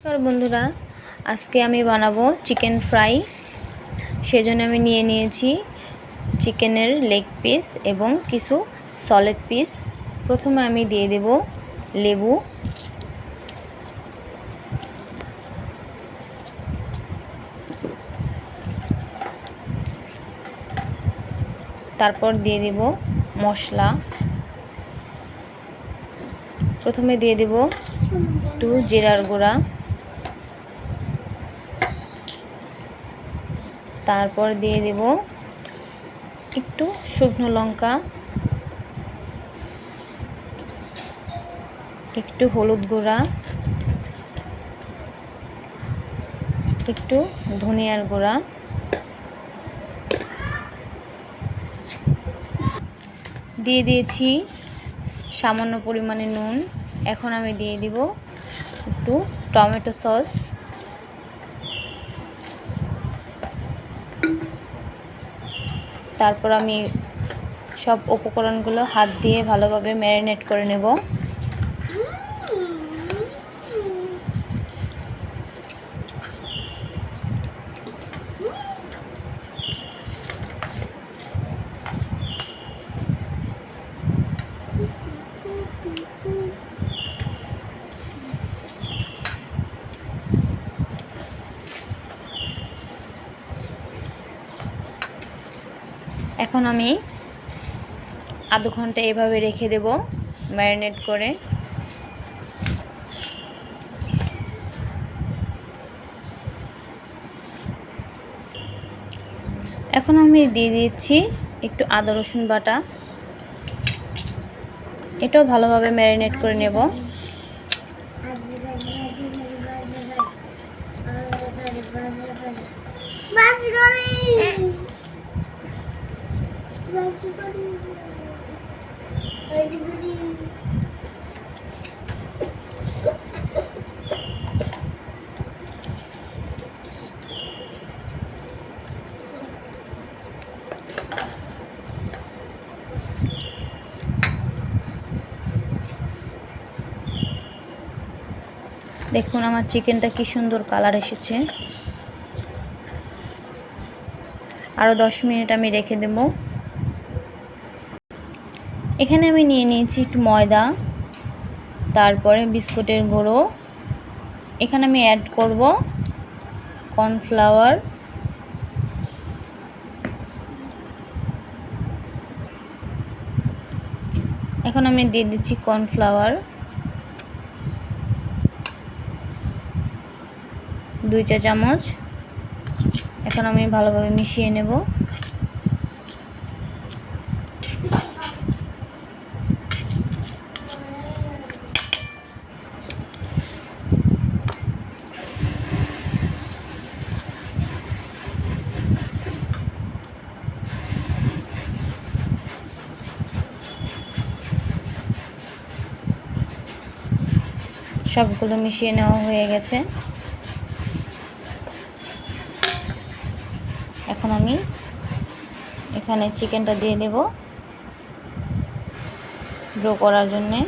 নমস্কার বন্ধুরা, আজকে আমি বানাবো চিকেন ফ্রাই। সেজন্য আমি নিয়ে নিয়েছি চিকেনের লেগ পিস এবং কিছু সলিড পিস। প্রথমে আমি দিয়ে দেব লেবু, তারপর দিয়ে দেব মশলা। প্রথমে দিয়ে দেব একটু জিরার গুঁড়া, তারপর দিয়ে দেব একটু শুকনো লঙ্কা, একটু হলুদ গুঁড়া, একটু ধনিয়ার গুঁড়া, দিয়ে দিয়েছি সামান্য পরিমাণে নুন। এখন আমি দিয়ে দিব একটু টমেটো সস, তারপর আমি সব উপকরণগুলো হাত দিয়ে ভালোভাবে ম্যারিনেট করে নেব। এখন আমি আধা ঘন্টা এভাবে রেখে দেব ম্যারিনেট করে। এখন আমি দিয়ে দিচ্ছি একটু আদা রসুন বাটা, এটাও ভালোভাবে ম্যারিনেট করে নেব। দেখুন আমার চিকেনটা কি সুন্দর কালার এসেছে। আরও 10 মিনিট আমি রেখে দেব। এখানে আমি নিয়ে নিয়েছি একটু ময়দা, তারপরে বিস্কুটের গুঁড়ো। এখানে আমি অ্যাড করব কর্নফ্লাওয়ার, এখন আমি দিয়ে দিচ্ছি কর্নফ্লাওয়ার 2 চা চামচ। এখন আমি ভালোভাবে মিশিয়ে নেব। সবগুলো মিশিয়ে নেওয়া হয়ে গেছে। এখন আমি এখানে চিকেনটা দিয়ে দেব গ্রো করার জন্যে।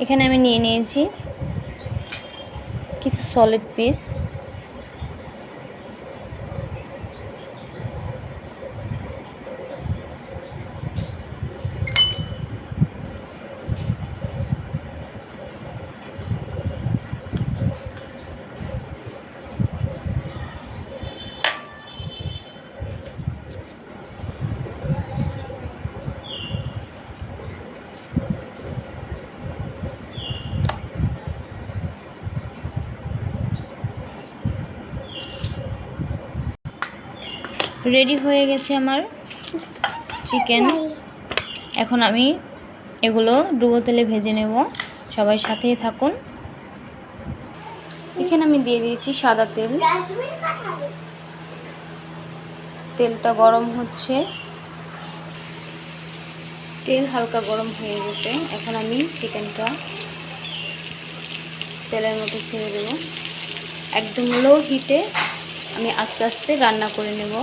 এখানে আমি নিয়ে নিয়েছি কিছু সলিড পিস। রেডি হয়ে গেছে আমার চিকেন। এখন আমি এগুলো ডুবো তেলে ভেজে নেব। সবাই সাথেই থাকুন। এখানে আমি দিয়ে দিয়েছি সাদা তেল। তেলটা গরম হচ্ছে। তেল হালকা গরম হয়ে গেছে। এখন আমি চিকেনটা তেলের মধ্যে ছেড়ে দেব। একদম লো হিটে আমি আস্তে আস্তে রান্না করে নেব।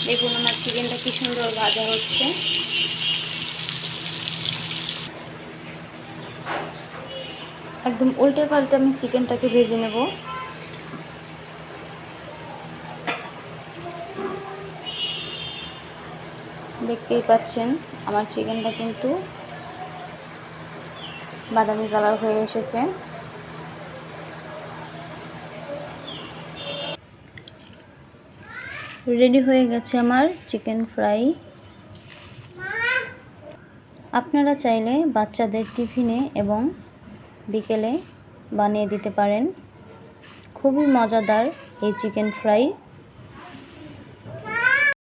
দেখুন আমার চিকেনটা কি সুন্দর ভাজা হচ্ছে। একদম উল্টে পাল্টে আমি চিকেনটাকে ভেজে নেব। দেখতেই পাচ্ছেন আমার চিকেনটা কিন্তু বাদামি কালার হয়ে এসেছে। রেডি হয়ে গেছে আমার চিকেন ফ্রাই। আপনারা চাইলে বাচ্চাদের টিফিনে এবং বিকেলে বানিয়ে দিতে পারেন। খুবই মজাদার এই চিকেন ফ্রাই।